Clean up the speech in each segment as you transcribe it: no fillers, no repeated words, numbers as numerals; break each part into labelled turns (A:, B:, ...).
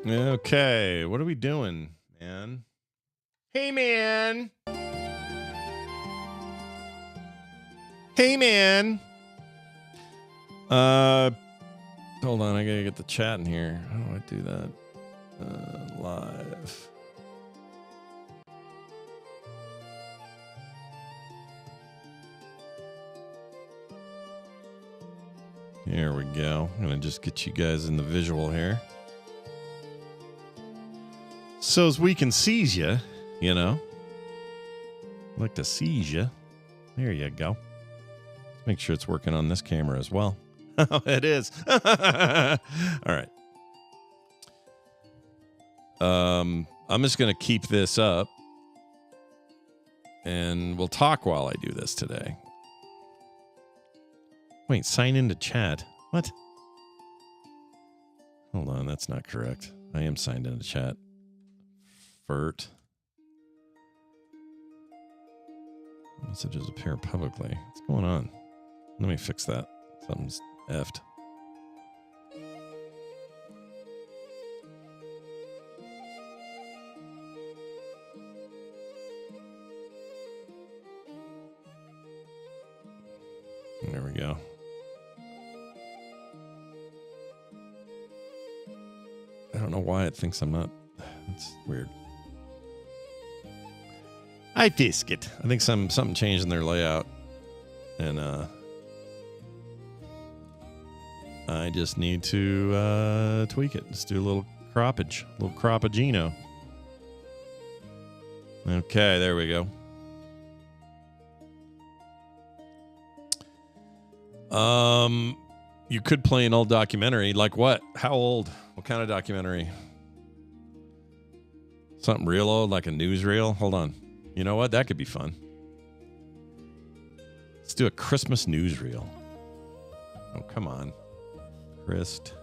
A: Okay, what are we doing, man? Hey, man. Hey, man. Hold on, I gotta get the chat in here. How do I do that? Live. Here we go. I'm gonna just get you guys in the visual here. So as we can seize you, you know. I'd like to seize you. There you go. Let's make sure it's working on this camera as well. Oh, it is. All right. I'm just going to keep this up. And we'll talk while I do this today. Wait, sign into chat. What? Hold on, that's not correct. I am signed into chat. Fert. Messages appear publicly. What's going on? Let me fix that. Something's effed. There we go. I don't know why it thinks I'm not. It's weird. I disk it. I think something changed in their layout. And I just need to tweak it. Just do a little croppage. A little croppagino. Okay, there we go. You could play an old documentary. Like what? How old? What kind of documentary? Something real old, like a newsreel? Hold on. You know what? That could be fun. Let's do a Christmas newsreel. Oh, come on. Christ.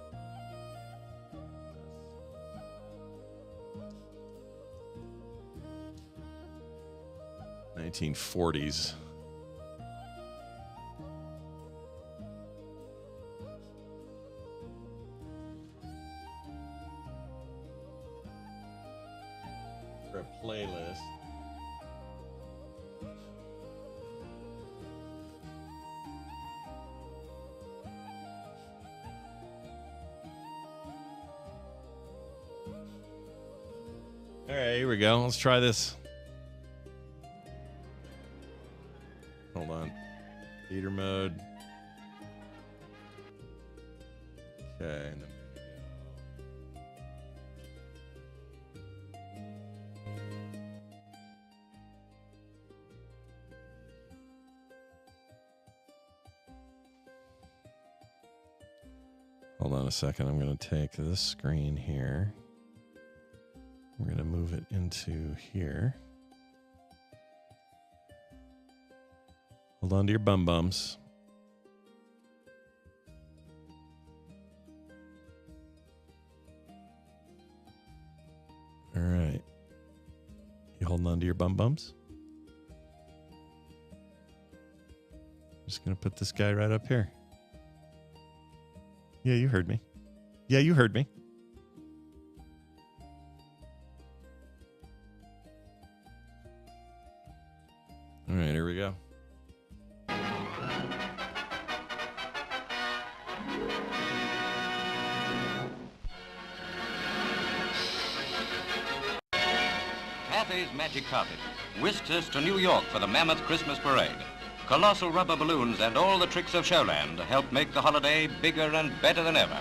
A: 1940s. For a playlist. All right, here we go. Let's try this. Hold on. Theater mode. Okay. Hold on a second. I'm going to take this screen here. We're going to move it into here. Hold on to your bum bums. All right. You holding on to your bum bums? I'm just going to put this guy right up here. Yeah, you heard me. Yeah, you heard me. All right, here we go.
B: Cathy's Magic Carpet whisked us to New York for the Mammoth Christmas Parade. Colossal rubber balloons and all the tricks of Showland helped make the holiday bigger and better than ever.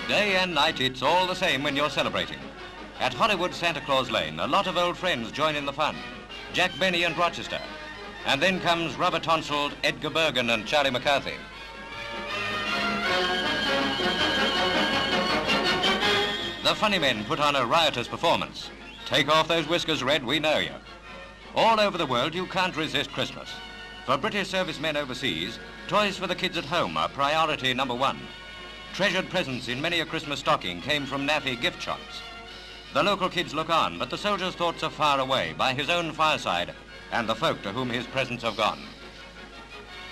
B: Day and night, it's all the same when you're celebrating. At Hollywood Santa Claus Lane, a lot of old friends join in the fun. Jack Benny and Rochester. And then comes rubber-tonsiled Edgar Bergen and Charlie McCarthy. The funny men put on a riotous performance. Take off those whiskers, Red, we know you. All over the world, you can't resist Christmas. For British servicemen overseas, toys for the kids at home are priority number one. Treasured presents in many a Christmas stocking came from Naffy gift shops. The local kids look on, but the soldier's thoughts are far away by his own fireside, and the folk to whom his presents have gone.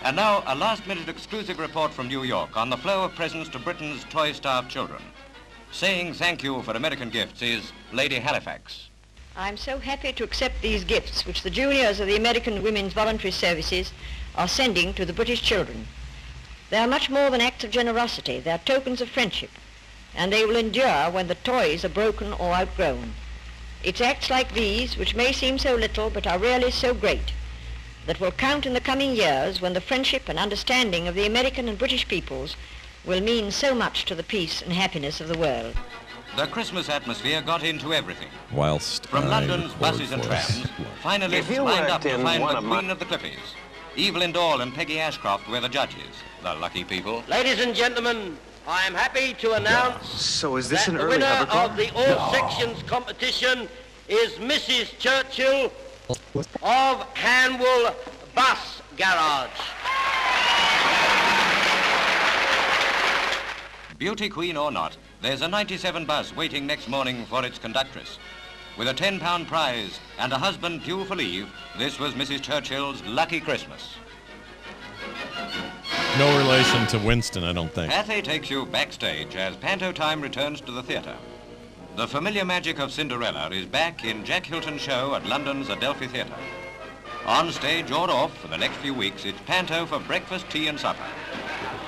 B: And now, a last-minute exclusive report from New York on the flow of presents to Britain's toy-starved children. Saying thank you for American gifts is Lady Halifax.
C: I'm so happy to accept these gifts which the juniors of the American Women's Voluntary Services are sending to the British children. They are much more than acts of generosity. They are tokens of friendship, and they will endure when the toys are broken or outgrown. It's acts like these, which may seem so little but are really so great, that will count in the coming years when the friendship and understanding of the American and British peoples will mean so much to the peace and happiness of the world.
B: The Christmas atmosphere got into everything.
A: Whilst
B: From
A: I
B: London's
A: record
B: buses and
A: for us.
B: trams, finalists lined up to find the Queen of the Clippies. Evelyn Dall and Peggy Ashcroft were the judges, the lucky people.
D: Ladies and gentlemen, I am happy to announce
E: So is this
D: that
E: an
D: the
E: early
D: winner
E: hovercraft?
D: of the all sections competition is Mrs. Churchill of Hanwell Bus Garage.
B: Beauty queen or not, there's a 97 bus waiting next morning for its conductress. With a £10 prize and a husband due for leave, this was Mrs. Churchill's lucky Christmas.
A: No relation to Winston, I don't think.
B: Cathay takes you backstage as Panto Time returns to the theatre. The familiar magic of Cinderella is back in Jack Hilton's show at London's Adelphi Theatre. On stage or off for the next few weeks, it's Panto for breakfast, tea and supper.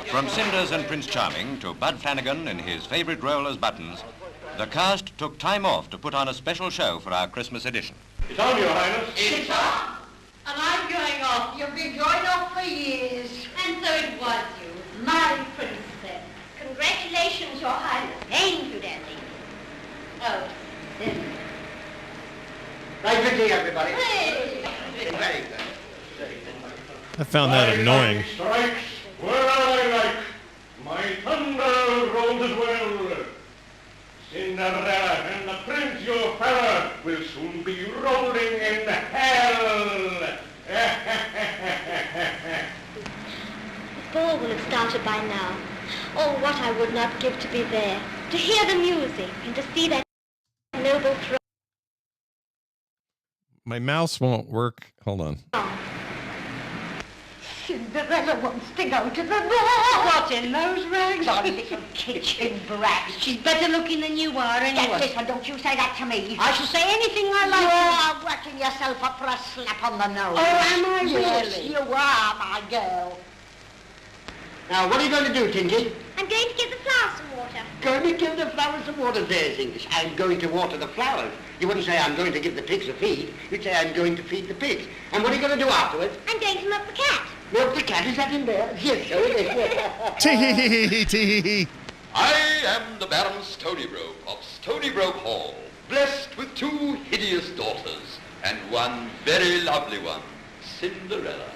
B: From Cinders and Prince Charming to Bud Flanagan in his favourite role as Buttons, the cast took time off to put on a special show for our Christmas edition.
F: It's on, Your Highness.
G: It's on. And I'm going off. You've been going off for years. And so it was you, my princess. Congratulations, Your Highness. Thank you, darling. Oh, this.
D: Right, good tea, everybody.
G: Hey.
D: Very good.
A: I found that annoying.
F: Strikes where I like. My thunder rolls as well. Cinderella and the Prince, your fella, will soon be rolling in hell.
H: The ball will have started by now. Oh, what I would not give to be there, to hear the music and to see that noble throne.
A: My mouse won't work. Hold on.
G: Cinderella wants to go to the ball. What, in those rags? Oh, little kitchen brat.
H: She's better looking than you are, anyway.
G: Listen, don't you say that to me. I shall say anything I like. You are working yourself up for a slap on the nose.
H: Oh, am I
G: Yes,
H: really?
G: you are, my girl.
D: Now, what are you going to do, Tingy?
H: I'm going to give the flowers some water.
D: Going to give the flowers some water. There's English. I'm going to water the flowers. You wouldn't say I'm going to give the pigs a feed. You'd say I'm going to feed the pigs. And what are you going to do afterwards?
H: I'm going to milk the cat.
D: Milk the cat. Is that in there? Yes, so it is.
A: Tee.
I: I am the Baron Stonybroke of Stonybroke Hall, blessed with 2 hideous daughters and 1 very lovely one, Cinderella.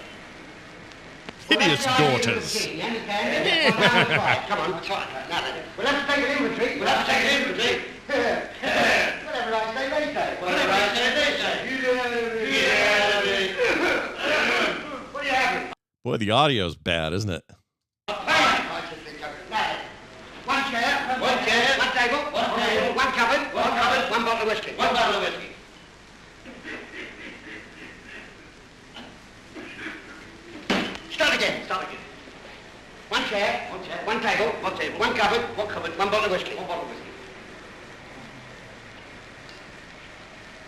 A: Hideous daughters.
D: You understand? Right, come on. That's right. Now then, we'll have to take an inventory. Whatever I say, they say. Whatever I say, they say. What do you have?
A: Boy, the audio's bad, isn't it?
D: One chair, one table, one cupboard, one bottle of whiskey. Start again. One chair, one table, one cupboard, one bottle of whiskey.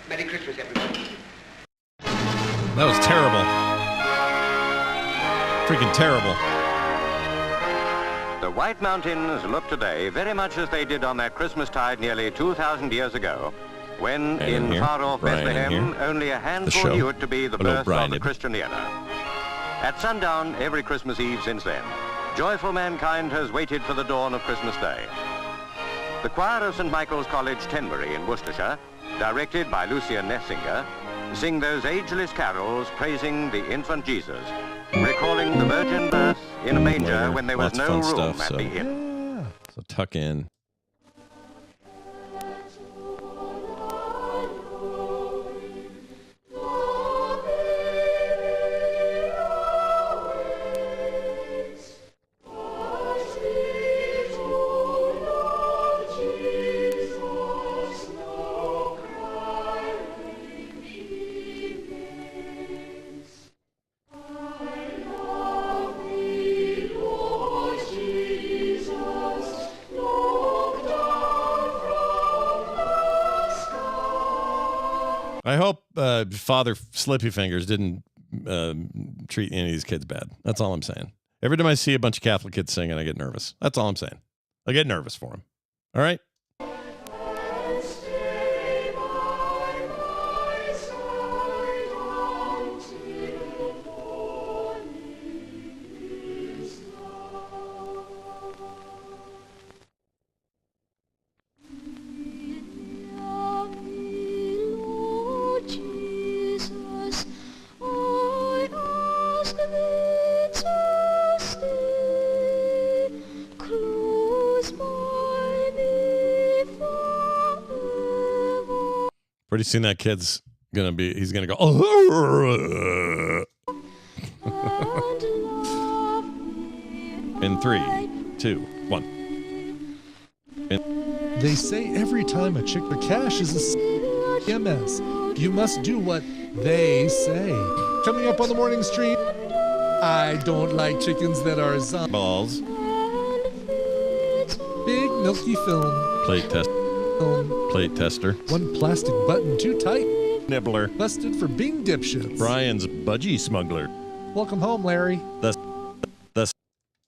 D: Merry Christmas, everybody.
A: That was terrible. Freaking terrible.
B: The White Mountains look today very much as they did on that Christmastide nearly 2,000 years ago, when
A: And in
B: in
A: here,
B: far-off
A: Brian in
B: Bethlehem
A: here.
B: only a
A: The
B: handful
A: show.
B: knew it to be the
A: Hello,
B: birth
A: Brian
B: of the
A: Ibben.
B: Christian era. At sundown every Christmas Eve since then, joyful mankind has waited for the dawn of Christmas Day. The choir of St. Michael's College, Tenbury in Worcestershire, directed by Lucia Nessinger, sing those ageless carols praising the infant Jesus, recalling the virgin birth in a manger
A: Later.
B: when there was
A: Lots of
B: no
A: fun
B: room
A: stuff,
B: at the inn.
A: Yeah. So tuck in. I hope Father Slippy Fingers didn't treat any of these kids bad. That's all I'm saying. Every time I see a bunch of Catholic kids singing, I get nervous. That's all I'm saying. I get nervous for them. All right? Pretty soon that kid's he's gonna go, oh. In 3, 2, 1.
E: They say every time a chick for cash is a MS. You must do what they say. Coming up on the morning stream, I don't like chickens that are
A: balls.
E: Big milky film.
A: Plate test. Plate tester.
E: One plastic button too tight.
A: Nibbler.
E: Busted for being dipshits.
A: Brian's budgie smuggler.
E: Welcome home, Larry.
B: It's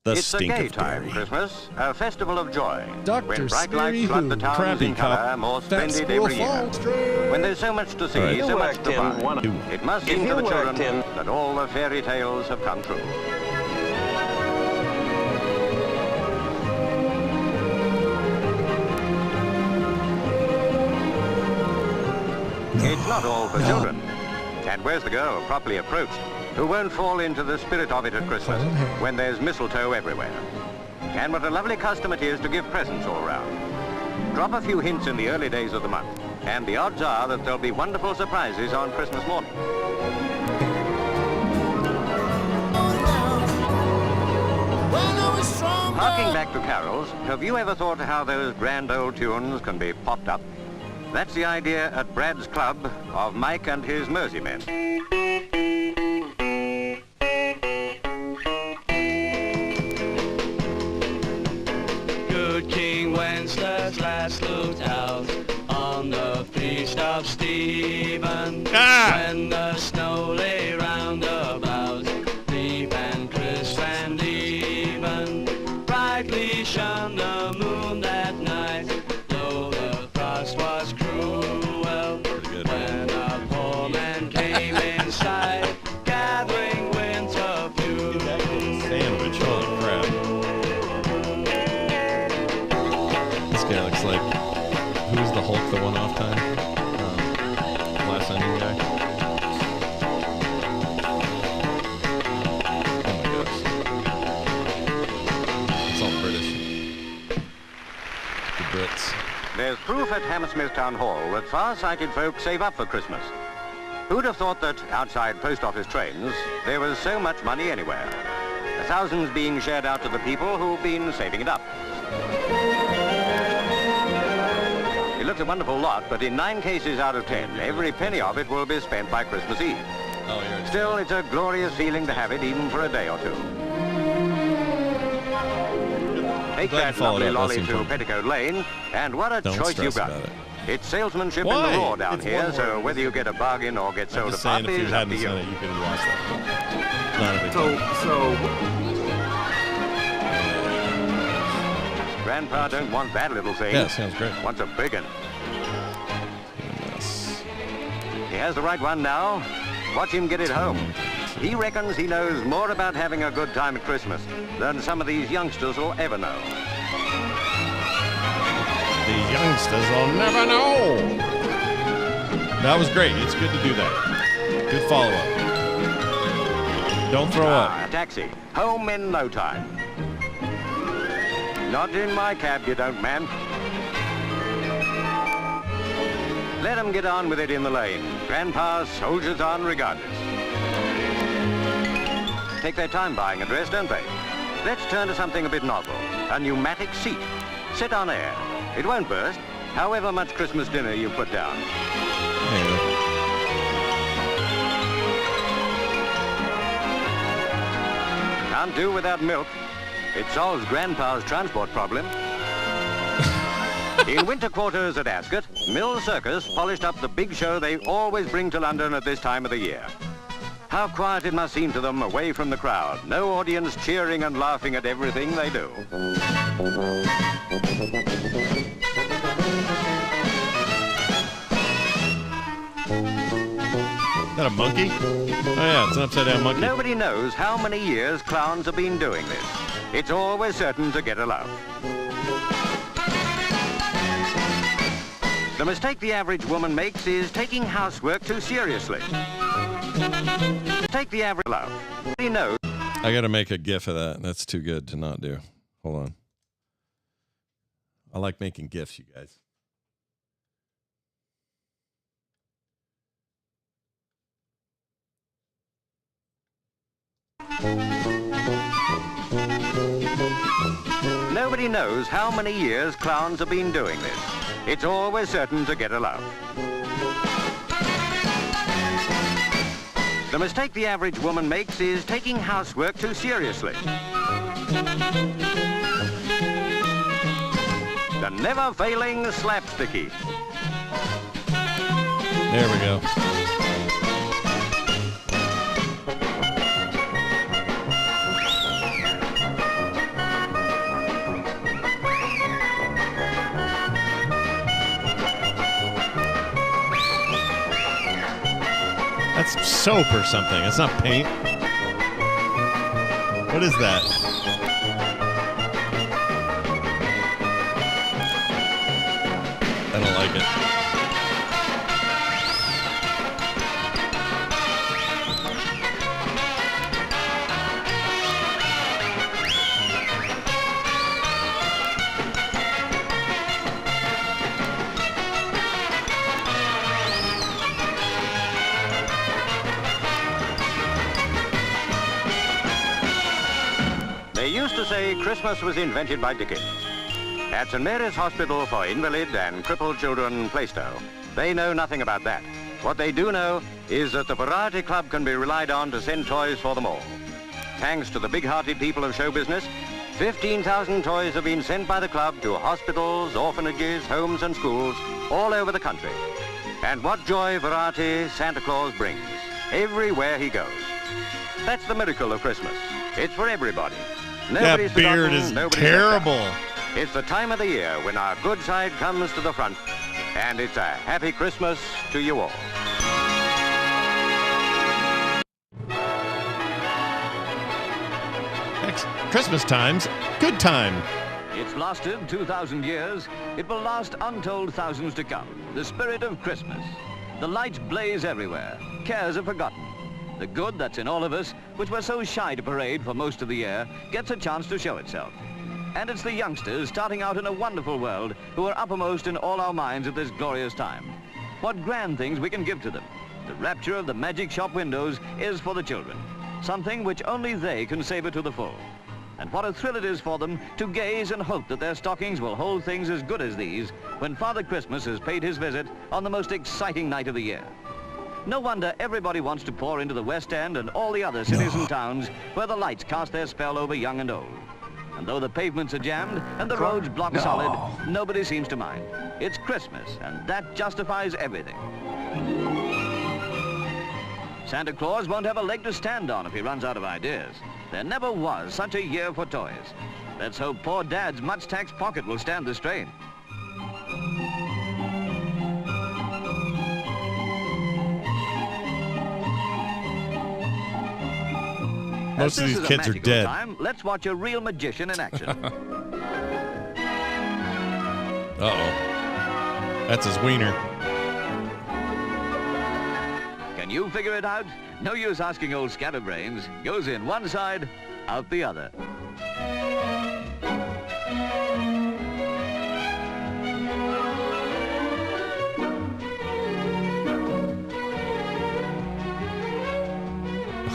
B: a
A: stink
B: gay
A: of
B: time,
A: dairy.
B: Christmas, a festival of joy.
E: Dr.
B: When bright
E: Scary
B: lights flood
E: Who.
B: the towns
A: Crappy
B: in colour,
A: cop.
B: more
E: Fat
B: splendid
E: Squirrel
B: every year.
E: Falls Train.
B: When there's so much to see,
A: All right.
B: so much to buy,
A: Do
B: it must seem to the children that all the fairy tales have come true. It's not all for children. And where's the girl, properly approached, who won't fall into the spirit of it at Christmas when there's mistletoe everywhere? And what a lovely custom it is to give presents all round. Drop a few hints in the early days of the month, and the odds are that there'll be wonderful surprises on Christmas morning. Harking back to carols, have you ever thought how those grand old tunes can be popped up? That's the idea at Brad's Club of Mike and his Mersey Men.
J: Good King Wenceslas last looked out on the feast of Stephen. When the snow lay round about, deep and crisp and even, brightly shone the moon that night, though the frost was cruel. When a poor man came in sight, gathering winter fuel.
A: Sandwich, holy crap. This guy looks like, who's the Hulk that won off time? Last Onion guy. Oh my gosh. It's all British. The Brits.
B: There's proof at Hammersmith Town Hall that far-sighted folk save up for Christmas. Who'd have thought that outside post office trains, there was so much money anywhere? The thousands being shared out to the people who've been saving it up. It looks a wonderful lot, but in 9 cases out of 10, every penny of it will be spent by Christmas Eve.
A: Oh, you're
B: Still, it's a glorious feeling to have it even for a day or two. Take
A: Glad you
B: that
A: followed
B: lovely
A: up.
B: lolly
A: That's
B: to
A: important.
B: Petticoat Lane, and what a
A: Don't
B: choice
A: stress
B: you've got.
A: about it.
B: It's salesmanship
A: Why?
B: in the raw down
A: It's
B: here,
A: one
B: so
A: word.
B: whether you get a bargain or get
A: I'm
B: sold a
A: just saying,
B: pup
A: if you
B: is up
A: hadn't
B: to
A: said
B: you.
A: it, you could have lost that. Not a big deal.
B: Grandpa don't want that little thing.
A: Yeah, sounds great.
B: Wants a big one.
A: Yes.
B: He has the right one now. Watch him get it home. He reckons he knows more about having a good time at Christmas than some of these youngsters will ever know.
A: The youngsters will never know. That was great. It's good to do that. Good follow-up. Don't throw up.
B: A taxi. Home in no time. Not in my cab, you don't, man. Let them get on with it in the lane. Grandpa soldiers on regardless. Take their time buying a dress, don't they? Let's turn to something a bit novel. A pneumatic seat. Sit on air. It won't burst, however much Christmas dinner you put down. Can't do without milk. It solves Grandpa's transport problem.
K: In winter quarters at Ascot, Mill Circus polished up the big show they always bring to London at this time of the year. How quiet it must seem to them away from the crowd. No audience cheering and laughing at everything they do.
A: Is that a monkey? Oh yeah, it's an upside-down monkey.
K: Nobody knows how many years clowns have been doing this. It's always certain to get a laugh. The mistake the average woman makes is taking housework too seriously. Take the average laugh. Nobody knows.
A: I got to make a GIF of that. That's too good to not do. Hold on. I like making GIFs, you guys.
K: Nobody knows how many years clowns have been doing this. It's always certain to get a laugh. The mistake the average woman makes is taking housework too seriously. The never-failing slapsticky.
A: There we go. That's soap or something. It's not paint. What is that? I don't like it.
K: Say Christmas was invented by Dickens. At St. Mary's Hospital for Invalid and Crippled Children, Plaistow, they know nothing about that. What they do know is that the Variety Club can be relied on to send toys for them all. Thanks to the big-hearted people of show business, 15,000 toys have been sent by the club to hospitals, orphanages, homes and schools all over the country. And what joy Variety Santa Claus brings, everywhere he goes. That's the miracle of Christmas. It's for everybody. Nobody's
A: that beard is terrible.
K: It's the time of the year when our good side comes to the front, and it's a happy Christmas to you all.
A: Christmas time's good time.
L: It's lasted 2,000 years. It will last untold thousands to come. The spirit of Christmas. The lights blaze everywhere. Cares are forgotten. The good that's in all of us, which we're so shy to parade for most of the year, gets a chance to show itself. And it's the youngsters starting out in a wonderful world who are uppermost in all our minds at this glorious time. What grand things we can give to them. The rapture of the magic shop windows is for the children, something which only they can savor to the full. And what a thrill it is for them to gaze and hope that their stockings will hold things as good as these when Father Christmas has paid his visit on the most exciting night of the year. No wonder everybody wants to pour into the West End and all the other cities and towns where the lights cast their spell over young and old. And though the pavements are jammed and the roads blocked solid, nobody seems to mind. It's Christmas, and that justifies everything. Santa Claus won't have a leg to stand on if he runs out of ideas. There never was such a year for toys. Let's hope poor Dad's much-taxed pocket will stand the strain.
A: Most of these kids are dead.
L: Time, let's watch a real magician in action.
A: Uh-oh. That's his wiener.
L: Can you figure it out? No use asking old Scatterbrains. Goes in one side, out the other.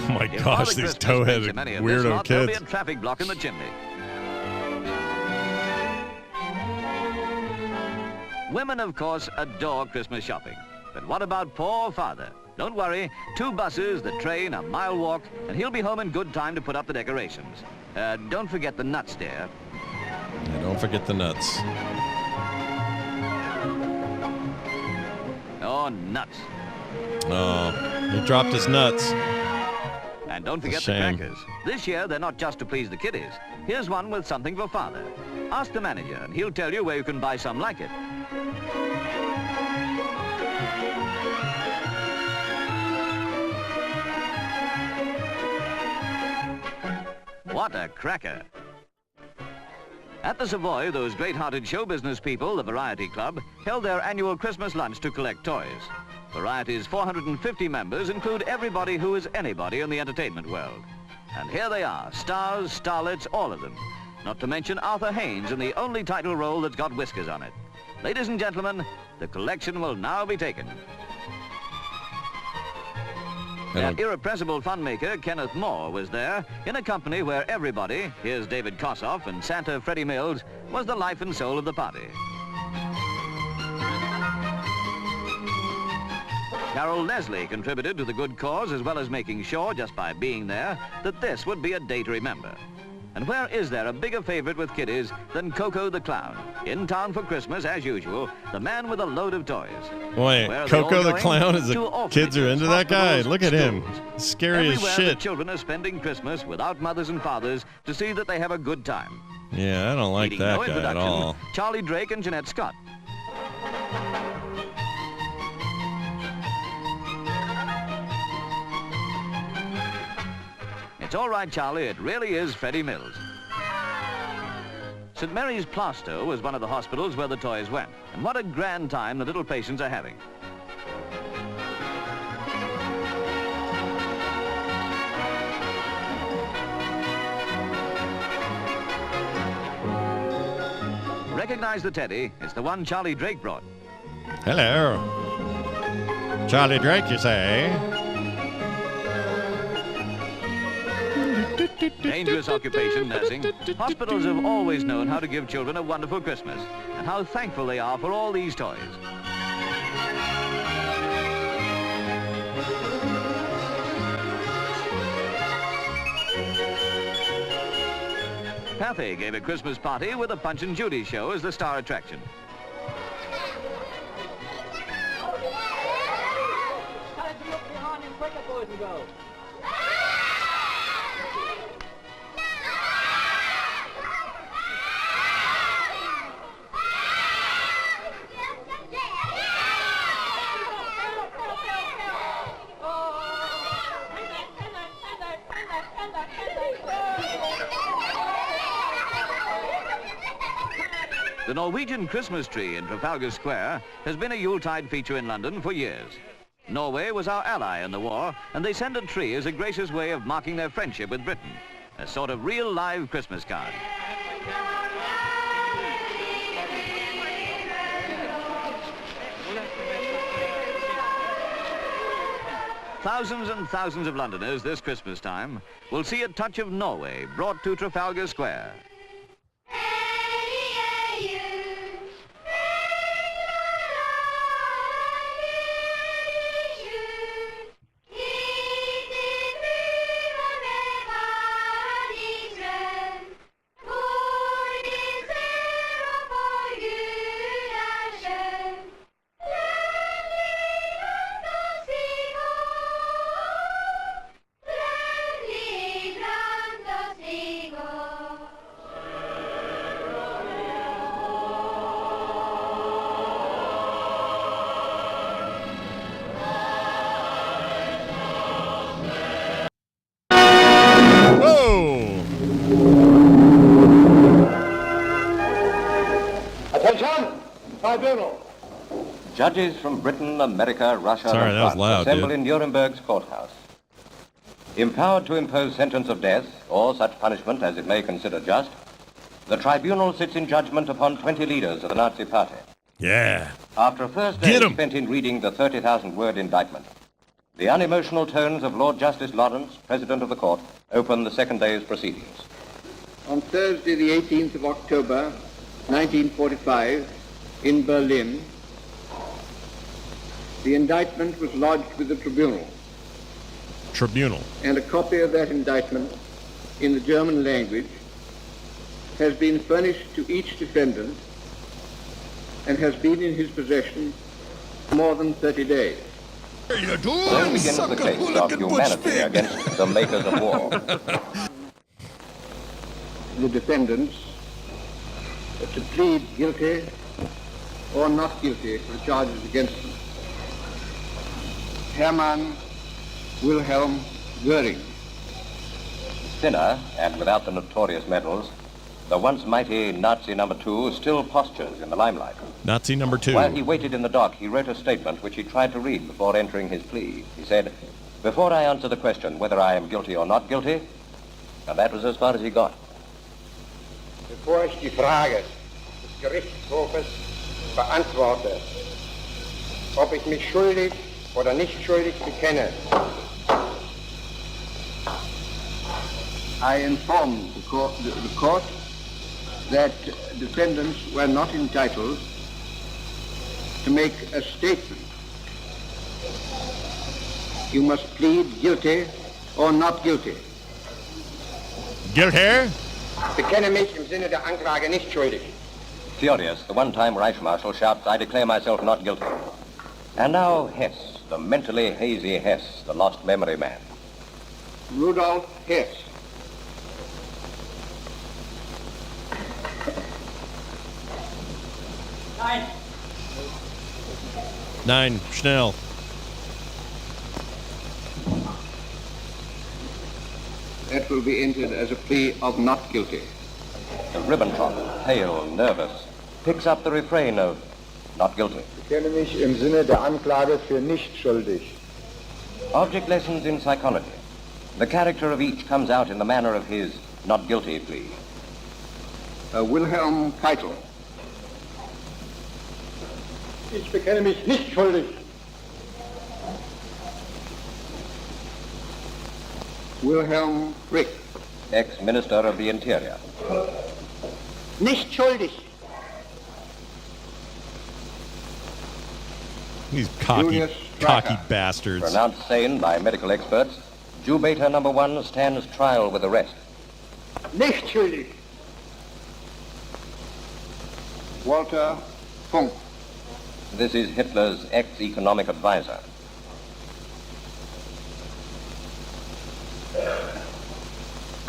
A: Oh my gosh, these toe-headed weirdo kids.
L: There'll be a traffic block in the chimney. Women, of course, adore Christmas shopping. But what about poor Father? Don't worry, 2 buses, the train, a mile walk, and he'll be home in good time to put up the decorations. Don't forget the nuts, dear.
A: Yeah, don't forget the nuts.
L: Oh, nuts.
A: Oh, he dropped his nuts.
L: And don't forget the
A: Shame.
L: crackers. This year, they're not just to please the kiddies. Here's one with something for father. Ask the manager, and he'll tell you where you can buy some like it. What a cracker. At the Savoy, those great-hearted show business people, the Variety Club, held their annual Christmas lunch to collect toys. Variety's 450 members include everybody who is anybody in the entertainment world. And here they are, stars, starlets, all of them. Not to mention Arthur Haynes in the only title role that's got whiskers on it. Ladies and gentlemen, the collection will now be taken. That irrepressible fun maker, Kenneth Moore, was there in a company where everybody, here's David Kossoff and Santa Freddie Mills, was the life and soul of the party. Carol Leslie contributed to the good cause as well as making sure, just by being there, that this would be a day to remember. And where is there a bigger favorite with kiddies than Coco the Clown? In town for Christmas, as usual, the man with a load of toys.
A: Wait, Coco the Clown is the kids are into that guy? Look at him. Scary as
L: Everywhere
A: shit.
L: the children are spending Christmas without mothers and fathers to see that they have a good time.
A: Yeah, I don't like
L: Needing
A: that
L: no
A: guy at
L: introduction,
A: all.
L: Charlie Drake and Jeanette Scott. It's all right, Charlie, it really is Freddie Mills. St. Mary's Plaistow was one of the hospitals where the toys went. And what a grand time the little patients are having. Recognize the teddy. It's the one Charlie Drake brought.
A: Hello. Charlie Drake, you say?
L: Dangerous occupation, nursing. Hospitals have always known how to give children a wonderful Christmas and how thankful they are for all these toys. Pathy gave a Christmas party with a Punch and Judy show as the star attraction.
J: Time to look behind and quicker, boys and girls.
L: The Norwegian Christmas tree in Trafalgar Square has been a Yuletide feature in London for years. Norway was our ally in the war, and they sent a tree as a gracious way of marking their friendship with Britain. A sort of real live Christmas card. Thousands and thousands of Londoners this Christmas time will see a touch of Norway brought to Trafalgar Square.
F: Attention! Tribunal.
K: Judges from Britain, America, Russia,
A: Sorry,
K: and
A: that was
K: France
A: loud,
K: assemble
A: dude.
K: in Nuremberg's courthouse. Empowered to impose sentence of death, or such punishment as it may consider just, the tribunal sits in judgment upon 20 leaders of the Nazi party.
A: Yeah.
K: After a first day spent in reading the 30,000-word indictment, the unemotional tones of Lord Justice Lawrence, President of the Court, open the second day's proceedings.
M: On Thursday, the 18th of October, 1945, in Berlin, the indictment was lodged with the tribunal.
A: Tribunal.
M: And a copy of that indictment in the German language has been furnished to each defendant and has been in his possession more than 30 days.
N: So begins the case of humanity against the makers of war.
M: The defendants to plead guilty or not guilty to the charges against them. Hermann Wilhelm Goering.
N: Thinner, and without the notorious medals, the once mighty Nazi number 2 still postures in the limelight.
A: Nazi number 2.
N: While he waited in the dock, he wrote a statement which he tried to read before entering his plea. He said, "Before I answer the question whether I am guilty or not guilty," and that was as far as he got.
O: Bevor ich die Frage des Gerichtshofes beantworte, ob ich mich schuldig oder nicht schuldig bekenne,
M: I informed the court that defendants were not entitled to make a statement. You must plead guilty or not guilty.
A: Guilty?
O: Bekenne mich im Sinne der Anklage nicht schuldig.
N: Furious, the one-time Reichsmarshal shouts, "I declare myself not guilty." And now Hess, the mentally hazy Hess, the lost memory man.
M: Rudolf Hess.
A: Nine, schnell.
M: That will be entered as a plea of not guilty.
N: The Ribbentrop, pale, nervous, picks up the refrain of not guilty.
O: Bekenne mich im Sinne der Anklage für nicht schuldig.
N: Object lessons in psychology. The character of each comes out in the manner of his not guilty plea.
M: Wilhelm Keitel.
O: Ich bekenne mich nicht schuldig.
M: Wilhelm Frick.
N: Ex-Minister of the Interior.
O: Nicht schuldig.
A: These cocky bastards.
N: Pronounced sane by medical experts, Jew-baiter number 1 stands trial with arrest.
O: Nicht schuldig.
M: Walter Funk.
N: This is Hitler's ex-economic advisor.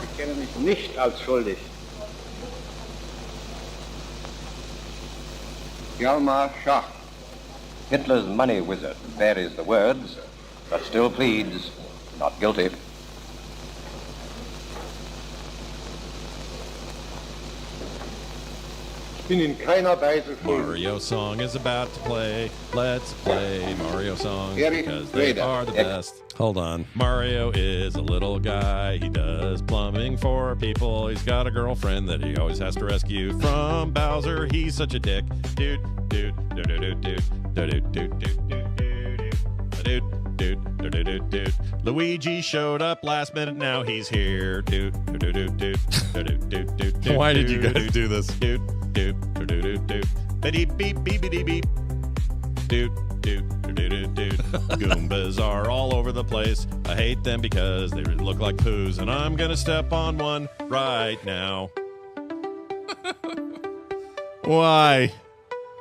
O: Ich kenne mich nicht als schuldig.
M: Hjalmar Schacht.
N: Hitler's money wizard varies the words, but still pleads not guilty.
O: Ich bin in keiner Weise schuldig.
A: Mario song is about to play. Let's play Mario songs
M: Eric
A: because they
M: Rader.
A: are the best. Hold on. Mario is a little guy. He does plumbing for people. He's got a girlfriend that he always has to rescue from Bowser. He's such a dick. Dude, dude, dude, dude, dude, dude, dude, dude, dude, dude, dude. Luigi showed up last minute. Now he's here. Dude, dude, dude, dude, dude, dude, dude. Why did you guys do this? Dude, dude, dude, dude, dude. Beep, beep, beep, beep, beep. Dude, dude, dude, dude, dude. Goombas are all over the place. I hate them because they look like poos, and I'm gonna step on one right now. Why?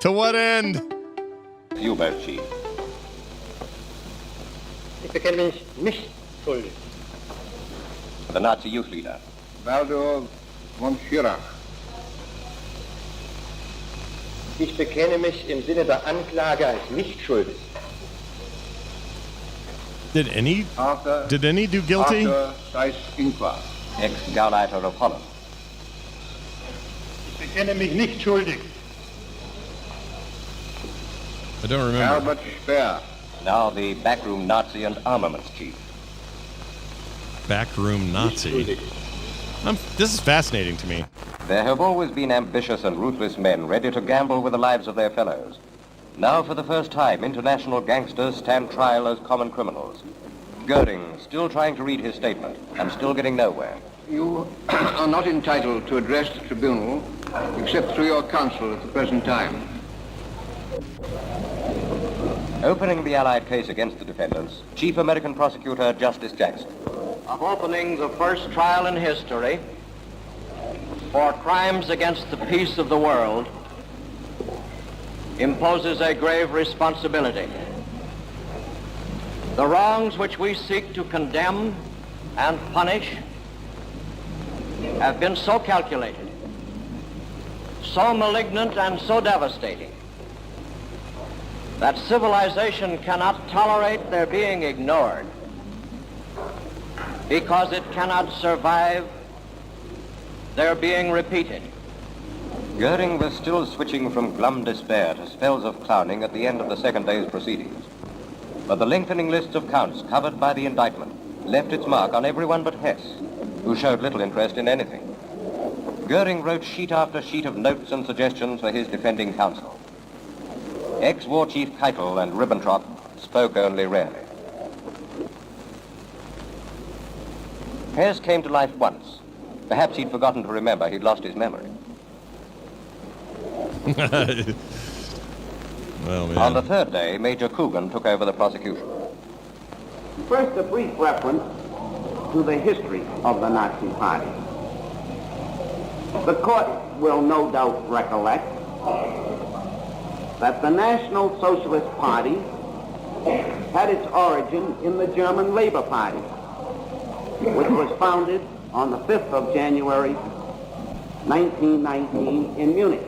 A: To what end?
N: U-boat chief.
O: Ich bekenne mich nicht schuldig.
N: The Nazi youth leader.
M: Waldo von Schirach.
O: Ich bekenne mich im Sinne der Anklage als nicht schuldig.
A: Did any do guilty?
M: Arthur Seyss-Inquart.
N: Ex-Gauleiter of Holland.
O: Ich bekenne mich nicht schuldig.
A: I don't remember.
M: Albert Speer.
N: Now the backroom Nazi and armaments chief.
A: Backroom Nazi. This is fascinating to me.
N: There have always been ambitious and ruthless men ready to gamble with the lives of their fellows. Now, for the first time, international gangsters stand trial as common criminals. Goering still trying to read his statement and still getting nowhere.
M: You are not entitled to address the tribunal except through your counsel at the present time.
N: Opening the Allied case against the defendants, Chief American Prosecutor Justice Jackson.
P: Of opening the first trial in history for crimes against the peace of the world, imposes a grave responsibility. The wrongs which we seek to condemn and punish have been so calculated, so malignant and so devastating that civilization cannot tolerate their being ignored because it cannot survive their being repeated.
N: Goering was still switching from glum despair to spells of clowning at the end of the second day's proceedings. But the lengthening list of counts covered by the indictment left its mark on everyone but Hess, who showed little interest in anything. Goering wrote sheet after sheet of notes and suggestions for his defending counsel. Ex-War Chief Keitel and Ribbentrop spoke only rarely. Hess came to life once. Perhaps he'd forgotten to remember he'd lost his memory.
A: Well, man.
N: On the third day, Major Coogan took over the prosecution.
O: First, a brief reference to the history of the Nazi Party. The court will no doubt recollect that the National Socialist Party had its origin in the German Labor Party, which was founded on the 5th of January, 1919 in Munich.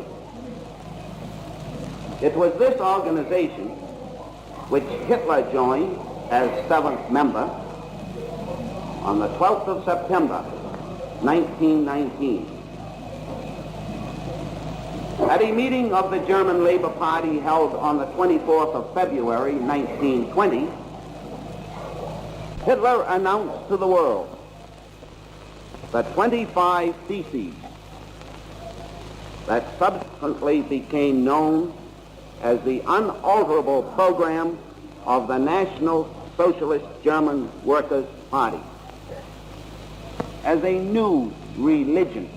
O: It was this organization which Hitler joined as 7th member on the 12th of September, 1919. At a meeting of the German Labor Party held on the 24th of February, 1920, Hitler announced to the world the 25 theses that subsequently became known as the unalterable program of the National Socialist German Workers' Party. As a new religion,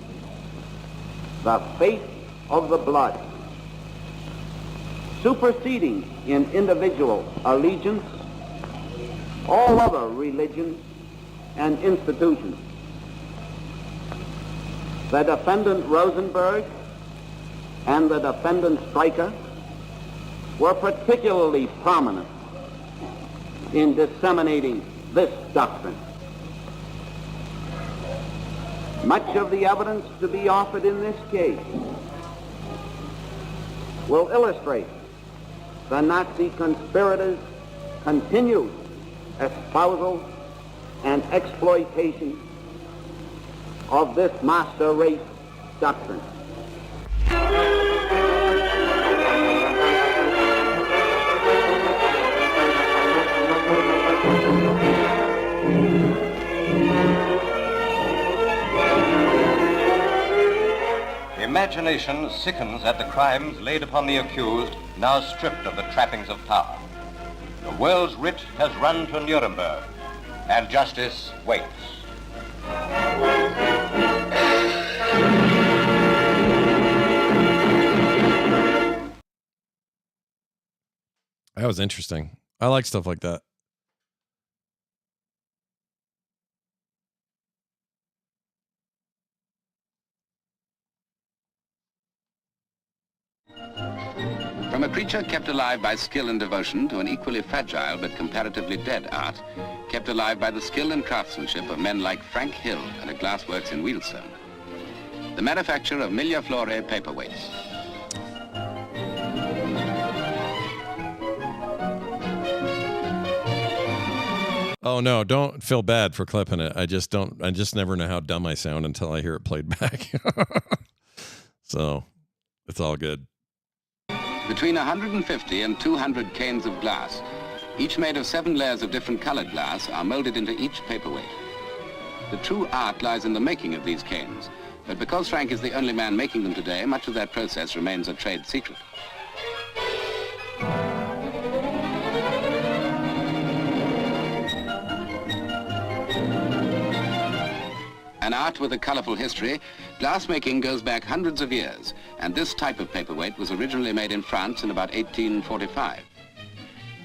O: the faith of the blood, superseding in individual allegiance all other religions and institutions. The defendant Rosenberg and the defendant Streicher were particularly prominent in disseminating this doctrine. Much of the evidence to be offered in this case will illustrate the Nazi conspirators' continued espousal and exploitation of this master race doctrine.
N: Imagination sickens at the crimes laid upon the accused, now stripped of the trappings of power. The world's writ has run to Nuremberg, and justice waits.
A: That was interesting. I like stuff like that.
Q: From a creature kept alive by skill and devotion to an equally fragile but comparatively dead art, kept alive by the skill and craftsmanship of men like Frank Hill at a glassworks in Wealdstone. The manufacture of Mille-Flore paperweights.
A: Oh no, don't feel bad for clipping it. I just never know how dumb I sound until I hear it played back. So it's all good.
Q: Between 150 and 200 canes of glass, each made of 7 layers of different colored glass, are molded into each paperweight. The true art lies in the making of these canes, but because Frank is the only man making them today, much of that process remains a trade secret. An art with a colorful history, glassmaking goes back hundreds of years, and this type of paperweight was originally made in France in about 1845.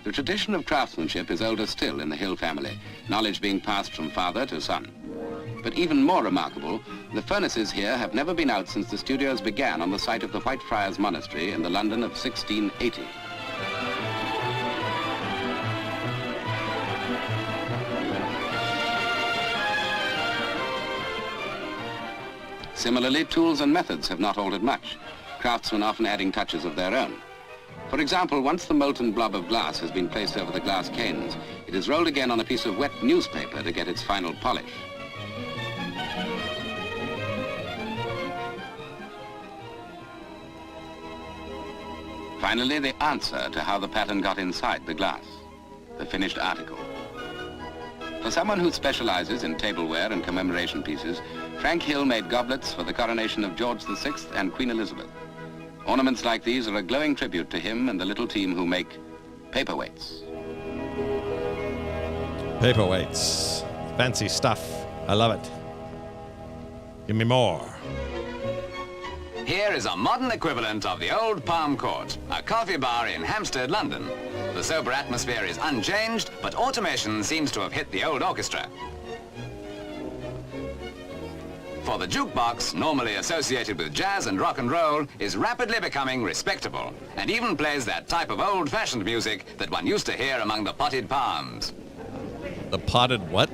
Q: The tradition of craftsmanship is older still in the Hill family, knowledge being passed from father to son. But even more remarkable, the furnaces here have never been out since the studios began on the site of the Whitefriars Monastery in the London of 1680. Similarly, tools and methods have not altered much, craftsmen often adding touches of their own. For example, once the molten blob of glass has been placed over the glass canes, it is rolled again on a piece of wet newspaper to get its final polish. Finally, the answer to how the pattern got inside the glass, the finished article. For someone who specializes in tableware and commemoration pieces, Frank Hill made goblets for the coronation of George VI and Queen Elizabeth. Ornaments like these are a glowing tribute to him and the little team who make paperweights.
A: Paperweights. Fancy stuff. I love it. Give me more.
R: Here is a modern equivalent of the old Palm Court, a coffee bar in Hampstead, London. The sober atmosphere is unchanged, but automation seems to have hit the old orchestra. For the jukebox, normally associated with jazz and rock and roll, is rapidly becoming respectable, and even plays that type of old-fashioned music that one used to hear among the potted palms.
A: The potted what?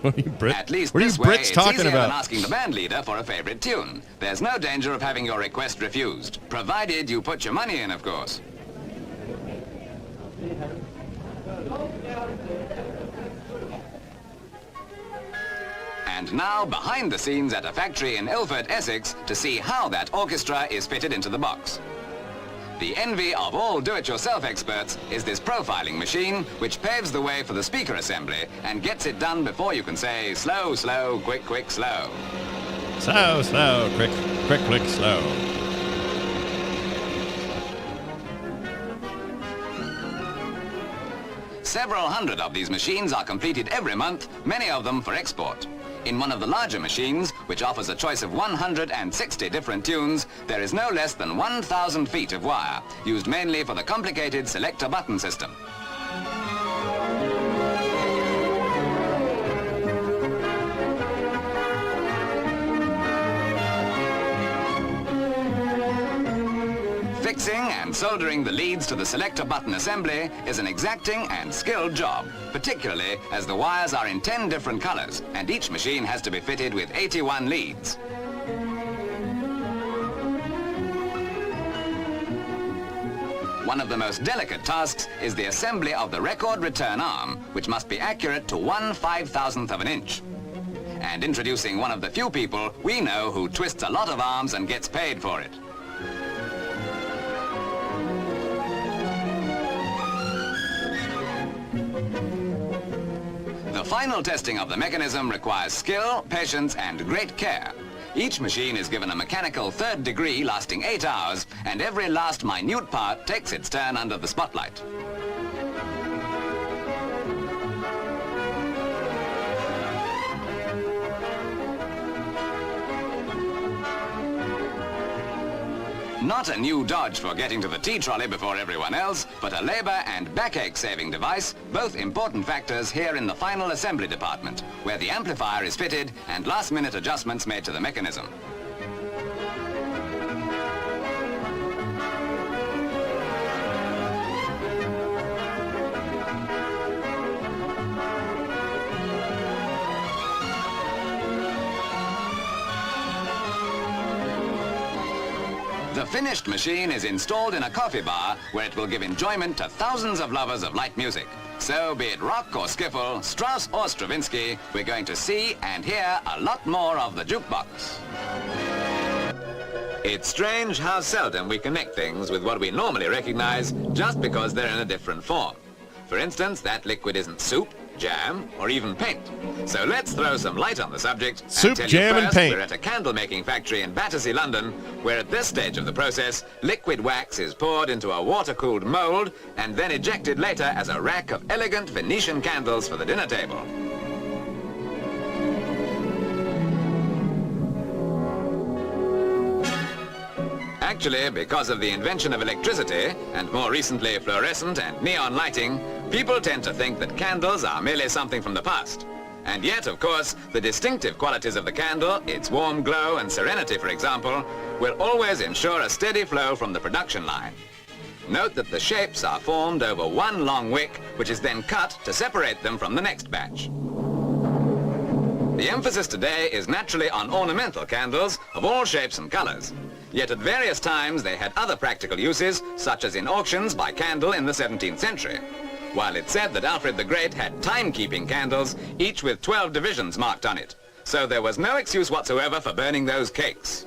A: What are you Brits?
R: At least
A: what are you
R: this way,
A: Brits
R: it's
A: talking
R: easier
A: about?
R: than asking the band leader for a favorite tune. There's no danger of having your request refused, provided you put your money in, of course. And now, behind the scenes at a factory in Ilford, Essex, to see how that orchestra is fitted into the box. The envy of all do-it-yourself experts is this profiling machine, which paves the way for the speaker assembly and gets it done before you can say, slow, slow, quick, quick, slow.
A: Slow, slow, quick, quick, quick, slow.
R: Several hundred of these machines are completed every month, many of them for export. In one of the larger machines, which offers a choice of 160 different tunes, there is no less than 1,000 feet of wire, used mainly for the complicated selector button system. Fixing and soldering the leads to the selector button assembly is an exacting and skilled job, particularly as the wires are in 10 different colors, and each machine has to be fitted with 81 leads. One of the most delicate tasks is the assembly of the record return arm, which must be accurate to 1/5000th of an inch. And introducing one of the few people we know who twists a lot of arms and gets paid for it. The final testing of the mechanism requires skill, patience, and great care. Each machine is given a mechanical third degree lasting 8 hours, and every last minute part takes its turn under the spotlight. Not a new dodge for getting to the tea trolley before everyone else, but a labor and backache-saving device, both important factors here in the final assembly department, where the amplifier is fitted and last-minute adjustments made to the mechanism. The finished machine is installed in a coffee bar where it will give enjoyment to thousands of lovers of light music. So be it rock or skiffle, Strauss or Stravinsky, we're going to see and hear a lot more of the jukebox. It's strange how seldom we connect things with what we normally recognize just because they're in a different form. For instance, that liquid isn't soup, jam, or even paint. So let's throw some light on the subject and
A: Soup,
R: tell
A: jam,
R: you
A: and
R: first
A: paint.
R: we're at a candle-making factory in Battersea, London, where at this stage of the process, liquid wax is poured into a water-cooled mold and then ejected later as a rack of elegant Venetian candles for the dinner table. Actually, because of the invention of electricity, and more recently fluorescent and neon lighting, people tend to think that candles are merely something from the past. And yet, of course, the distinctive qualities of the candle, its warm glow and serenity, for example, will always ensure a steady flow from the production line. Note that the shapes are formed over one long wick, which is then cut to separate them from the next batch. The emphasis today is naturally on ornamental candles of all shapes and colors. Yet at various times they had other practical uses, such as in auctions by candle in the 17th century. While it's said that Alfred the Great had time-keeping candles, each with 12 divisions marked on it. So there was no excuse whatsoever for burning those cakes.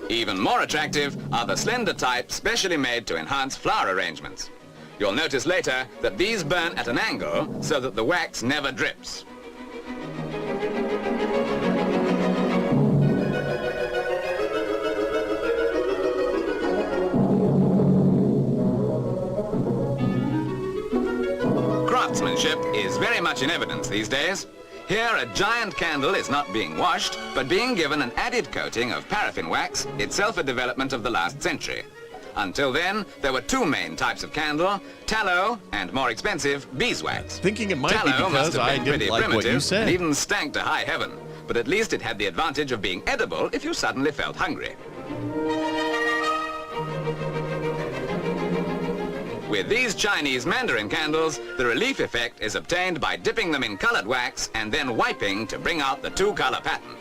R: Even more attractive are the slender type specially made to enhance flower arrangements. You'll notice later that these burn at an angle so that the wax never drips. Craftsmanship is very much in evidence these days. Here, a giant candle is not being washed, but being given an added coating of paraffin wax, itself a development of the last century. Until then, there were two main types of candle, tallow and, more expensive, beeswax.
A: Thinking it might
R: tallow
A: be because I didn't like what you said.
R: And even stank to high heaven, but at least it had the advantage of being edible if you suddenly felt hungry. With these Chinese mandarin candles, the relief effect is obtained by dipping them in colored wax and then wiping to bring out the two-color pattern.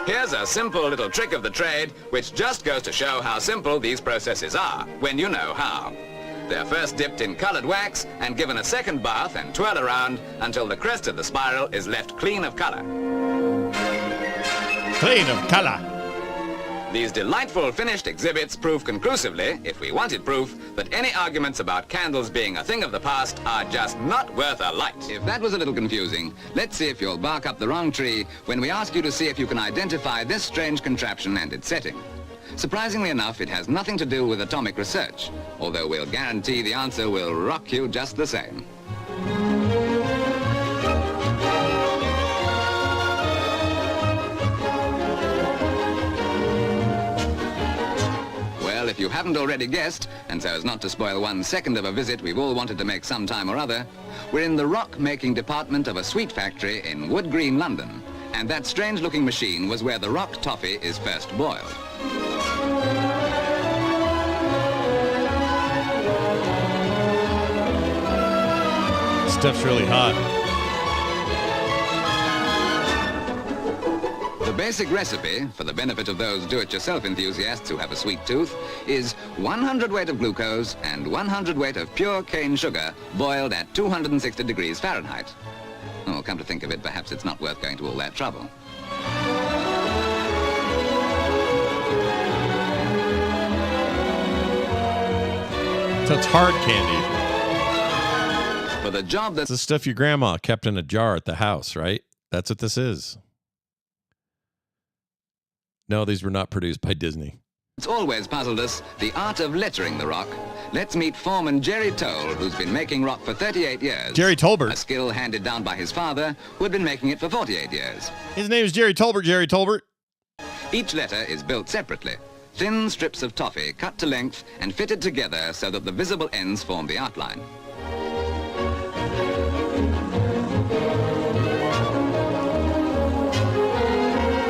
R: Here's a simple little trick of the trade, which just goes to show how simple these processes are, when you know how. They're first dipped in colored wax and given a second bath and twirl around until the crest of the spiral is left clean of color.
A: Clean of color.
R: These delightful finished exhibits prove conclusively, if we wanted proof, that any arguments about candles being a thing of the past are just not worth a light.
Q: If that was a little confusing, let's see if you'll bark up the wrong tree when we ask you to see if you can identify this strange contraption and its setting. Surprisingly enough, it has nothing to do with atomic research, although we'll guarantee the answer will rock you just the same. If you haven't already guessed, and so as not to spoil 1 second of a visit we've all wanted to make some time or other, we're in the rock-making department of a sweet factory in Wood Green, London. And that strange-looking machine was where the rock toffee is first boiled.
A: Stuff's really hot.
Q: The basic recipe, for the benefit of those do-it-yourself enthusiasts who have a sweet tooth, is 100 weight of glucose and 100 weight of pure cane sugar boiled at 260 degrees Fahrenheit. Oh, come to think of it, perhaps it's not worth going to all that trouble.
A: So it's hard candy.
Q: For the job that's
A: the stuff your grandma kept in a jar at the house, right? That's what this is. No, these were not produced by Disney.
Q: It's always puzzled us, the art of lettering the rock. Let's meet foreman Jerry Toll, who's been making rock for 38 years.
A: Jerry Tolbert.
Q: A skill handed down by his father, who had been making it for 48 years.
A: His name is Jerry Tolbert. Jerry Tolbert.
Q: Each letter is built separately. Thin strips of toffee cut to length and fitted together so that the visible ends form the outline.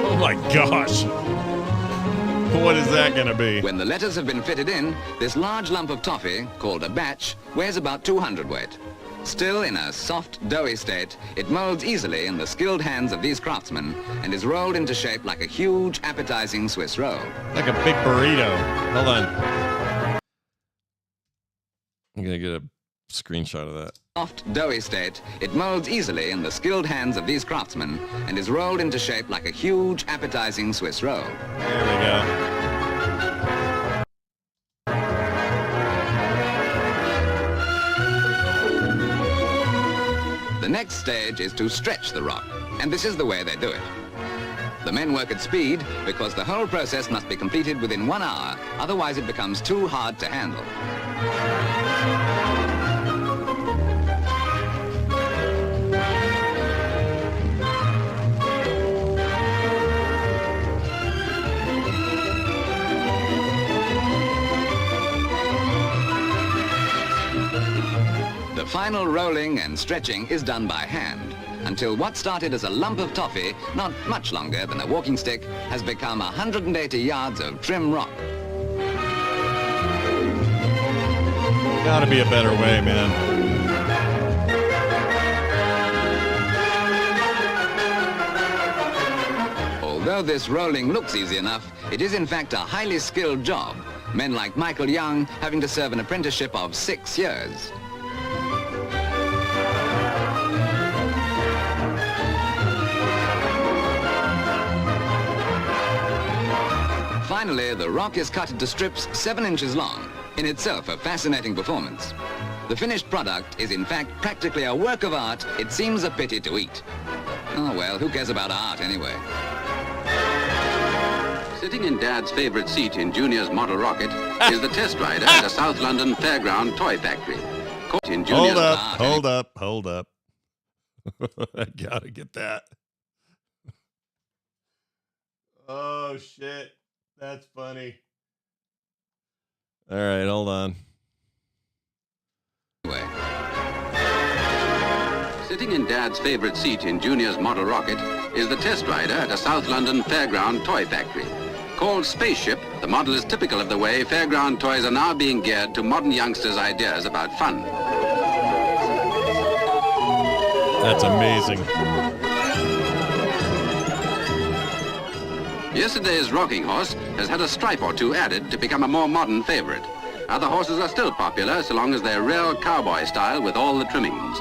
A: Oh my gosh. What is that going to be?
Q: When the letters have been fitted in, this large lump of toffee, called a batch, weighs about 200 weight. Still in a soft, doughy state, it molds easily in the skilled hands of these craftsmen and is rolled into shape like a huge, appetizing Swiss roll.
A: Like a big burrito. Hold on. I'm going to get a screenshot of that.
Q: Soft, doughy state, it molds easily in the skilled hands of these craftsmen and is rolled into shape like a huge, appetizing Swiss roll.
A: There we go.
Q: The next stage is to stretch the rock, and this is the way they do it. The men work at speed because the whole process must be completed within 1 hour, otherwise it becomes too hard to handle.
R: final rolling and stretching is done by hand, until what started as a lump of toffee, not much longer than a walking stick, has become 180 yards of trim rock.
A: Gotta be a better way, man.
R: Although this rolling looks easy enough, it is in fact a highly skilled job. Men like Michael Young having to serve an apprenticeship of 6 years. Finally, the rock is cut into strips 7 inches long, in itself a fascinating performance. The finished product is in fact practically a work of art it seems a pity to eat. Oh well, who cares about art anyway?
Q: Sitting in Dad's favorite seat in Junior's model rocket is the test rider at a South London fairground toy factory. In Junior's
A: Hold up. I gotta get that. Oh, shit. That's funny. All right, hold on.
Q: Sitting in Dad's favorite seat in Junior's model rocket is the test rider at a South London fairground toy factory. Called Spaceship, the model is typical of the way fairground toys are now being geared to modern youngsters' ideas about fun.
A: That's amazing.
Q: Yesterday's rocking horse has had a stripe or two added to become a more modern favorite. Other horses are still popular so long as they're real cowboy style with all the trimmings.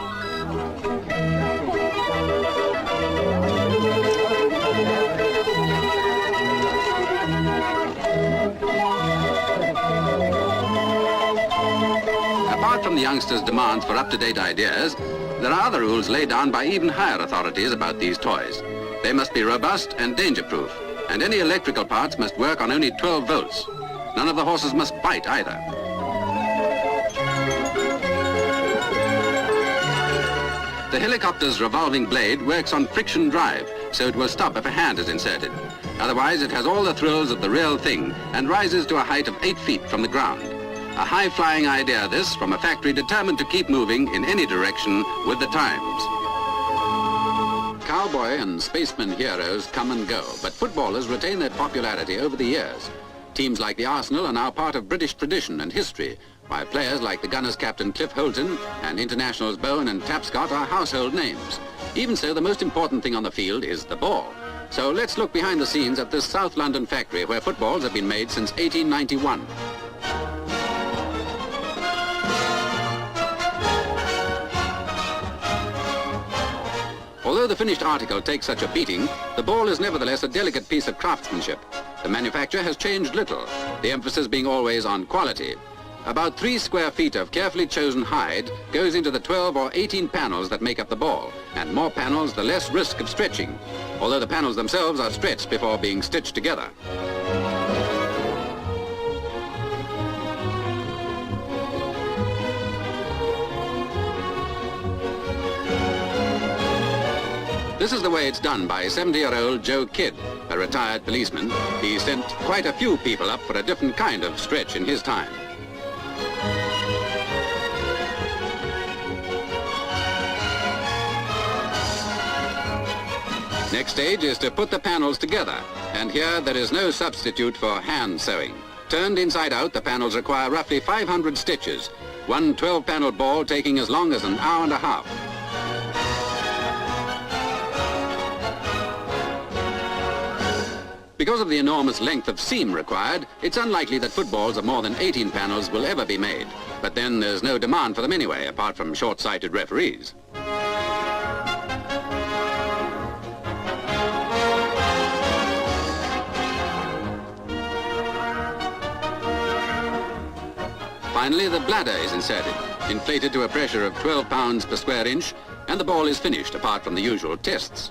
Q: Apart from the youngsters' demands for up-to-date ideas, there are other rules laid down by even higher authorities about these toys. They must be robust and danger-proof, and any electrical parts must work on only 12 volts. None of the horses must bite either. The helicopter's revolving blade works on friction drive, so it will stop if a hand is inserted. Otherwise, it has all the thrills of the real thing and rises to a height of 8 feet from the ground. A high-flying idea, this, from a factory determined to keep moving in any direction with the times. Cowboy and spaceman heroes come and go, but footballers retain their popularity over the years. Teams like the Arsenal are now part of British tradition and history, while players like the Gunners captain Cliff Holton and internationals Bowen and Tapscott are household names. Even so, the most important thing on the field is the ball. So let's look behind the scenes at this South London factory where footballs have been made since 1891. Although the finished article takes such a beating, the ball is nevertheless a delicate piece of craftsmanship. The manufacture has changed little, the emphasis being always on quality. About 3 square feet of carefully chosen hide goes into the 12 or 18 panels that make up the ball, and more panels, the less risk of stretching, although the panels themselves are stretched before being stitched together. This is the way it's done by 70-year-old Joe Kidd, a retired policeman. He sent quite a few people up for a different kind of stretch in his time. Next stage is to put the panels together, and here there is no substitute for hand sewing. Turned inside out, the panels require roughly 500 stitches, one 12-panel ball taking as long as an hour and a half. Because of the enormous length of seam required, it's unlikely that footballs of more than 18 panels will ever be made. But then there's no demand for them anyway, apart from short-sighted referees. Finally, the bladder is inserted, inflated to a pressure of 12 pounds per square inch, and the ball is finished apart from the usual tests.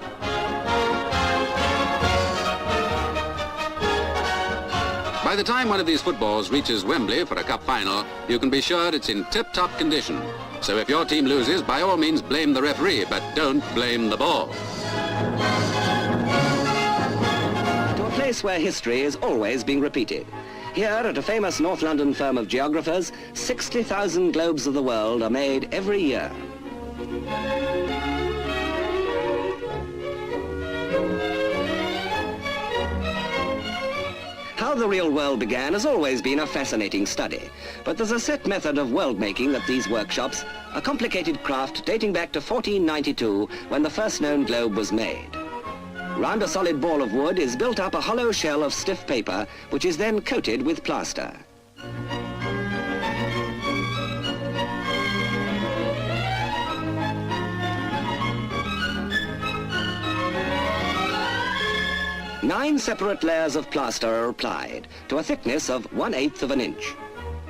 Q: By the time one of these footballs reaches Wembley for a cup final, you can be sure it's in tip-top condition. So if your team loses, by all means blame the referee, but don't blame the ball.
S: To a place where history is always being repeated. Here, at a famous North London firm of geographers, 60,000 globes of the world are made every year. How the real world began has always been a fascinating study, but there's a set method of world making at these workshops, a complicated craft dating back to 1492 when the first known globe was made. Round a solid ball of wood is built up a hollow shell of stiff paper, which is then coated with plaster. Nine separate layers of plaster are applied to a thickness of 1/8 of an inch.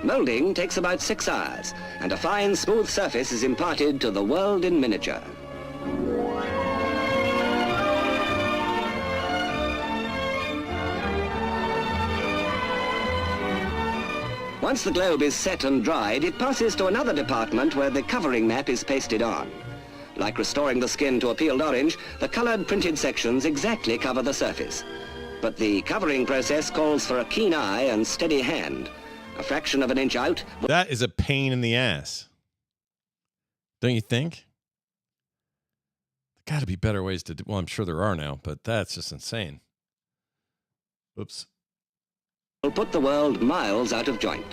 S: Moulding takes about 6 hours, and a fine, smooth surface is imparted to the world in miniature. Once the globe is set and dried, it passes to another department where the covering map is pasted on. Like restoring the skin to a peeled orange, the coloured printed sections exactly cover the surface. But the covering process calls for a keen eye and steady hand. A fraction of an inch out.
A: That is a pain in the ass. Don't you think? There got to be better ways to do. Well, I'm sure there are now, but that's just insane. Oops.
S: Will put the world miles out of joint.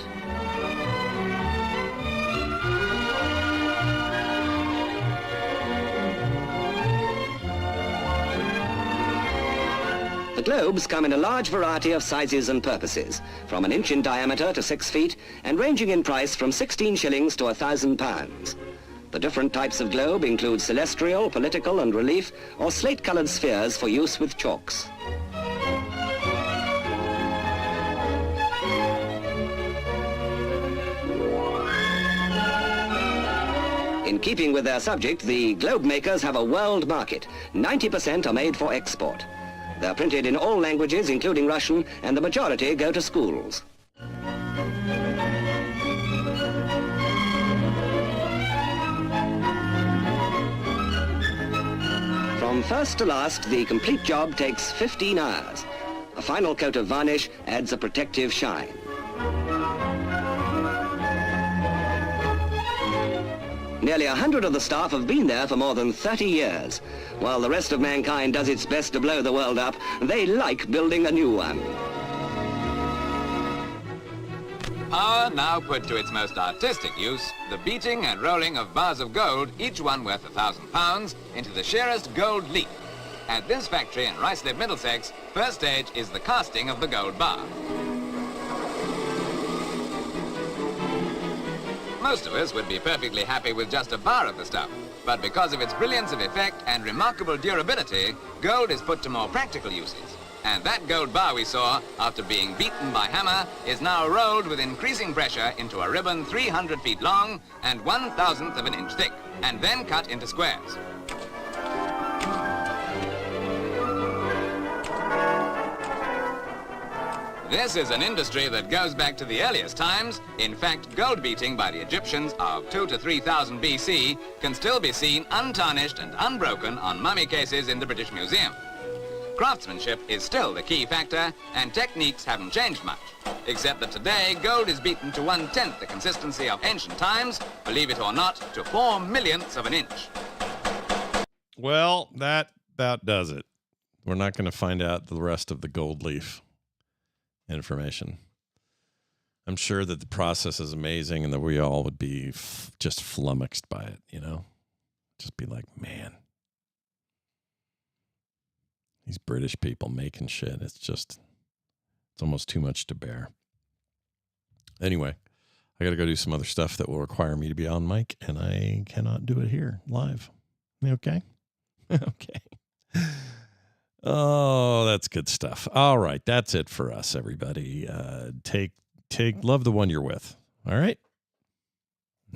S: The globes come in a large variety of sizes and purposes, from an inch in diameter to 6 feet, and ranging in price from 16 shillings to £1,000. The different types of globe include celestial, political and relief, or slate-coloured spheres for use with chalks. In keeping with their subject, the globe makers have a world market. 90% are made for export. They're printed in all languages, including Russian, and the majority go to schools. From first to last, the complete job takes 15 hours. A final coat of varnish adds a protective shine. Nearly 100 of the staff have been there for more than 30 years. While the rest of mankind does its best to blow the world up, they like building a new one.
R: Power now put to its most artistic use, the beating and rolling of bars of gold, each one worth £1,000, into the sheerest gold leaf. At this factory in Ruislip, Middlesex, first stage is the casting of the gold bar. Most of us would be perfectly happy with just a bar of the stuff, but because of its brilliance of effect and remarkable durability, gold is put to more practical uses. And that gold bar we saw, after being beaten by hammer, is now rolled with increasing pressure into a ribbon 300 feet long and 1/1000th of an inch thick, and then cut into squares. This is an industry that goes back to the earliest times. In fact, gold beating by the Egyptians of 2,000 to 3,000 BC can still be seen untarnished and unbroken on mummy cases in the British Museum. Craftsmanship is still the key factor, and techniques haven't changed much, except that today gold is beaten to 1/10 the consistency of ancient times, believe it or not, to 4/millionths of an inch.
A: Well, that does it. We're not going to find out the rest of the gold leaf information. I'm sure that the process is amazing and that we all would be just flummoxed by it, you know? Just be like, man, these British people making shit, it's almost too much to bear. Anyway, I got to go do some other stuff that will require me to be on mic, and I cannot do it here live. Okay? Okay. Oh, that's good stuff. All right. That's it for us, everybody. Love the one you're with. All right.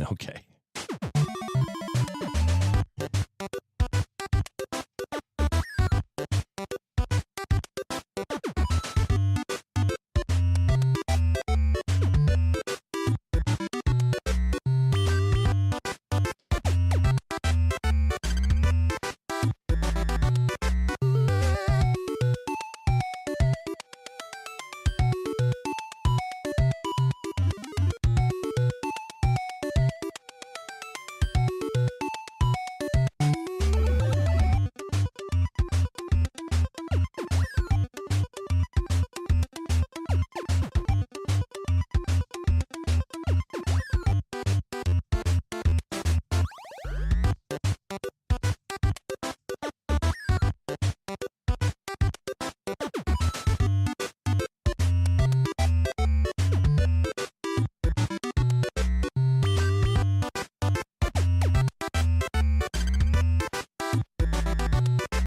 A: Okay.